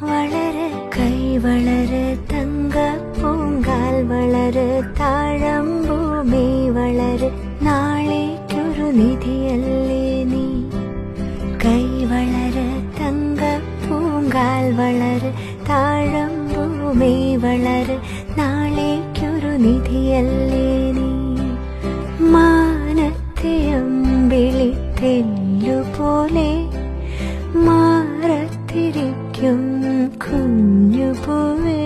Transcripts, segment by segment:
വളര് കൈ വളര് തങ്കപ്പൂങ്കാൽ വളര് താഴമ്പൂമി വളര് നാളേക്കൊരു നിധിയല്ലേ നീ. കൈ വളര് തങ്കപ്പൂങ്കാൽ വളര് താഴമ്പൂമി വളര് നാളേക്കൊരു നിധിയല്ലേ നീ. മാനത്തെ അമ്പിളിത്തെല്ലുപോലെ മാറത്തിരിക്കും കുഞ്ഞുപൂവേ.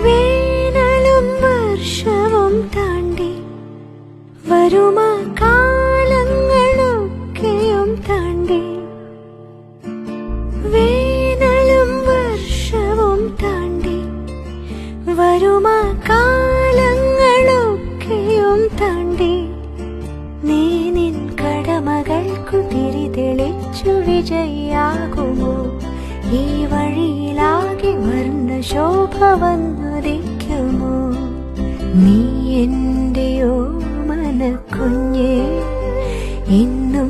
വേനലും വർഷവും താണ്ടി വരുമാ കാലങ്ങളൊക്കെയും താണ്ടി. വേനലും വർഷവും താണ്ടി വരുമാ കാലങ്ങളൊക്കെയും താണ്ടി. നീ നിൻ കടമകൾക്കു തിരി തെളിച്ചു വിജയിയാകുമോ. ഈ വഴിയിലാകെ വർണ്ണശോഭ വന്നുദിക്കുമോ. നീ എന്റെയോ മനക്കുഞ്ഞേ എന്നും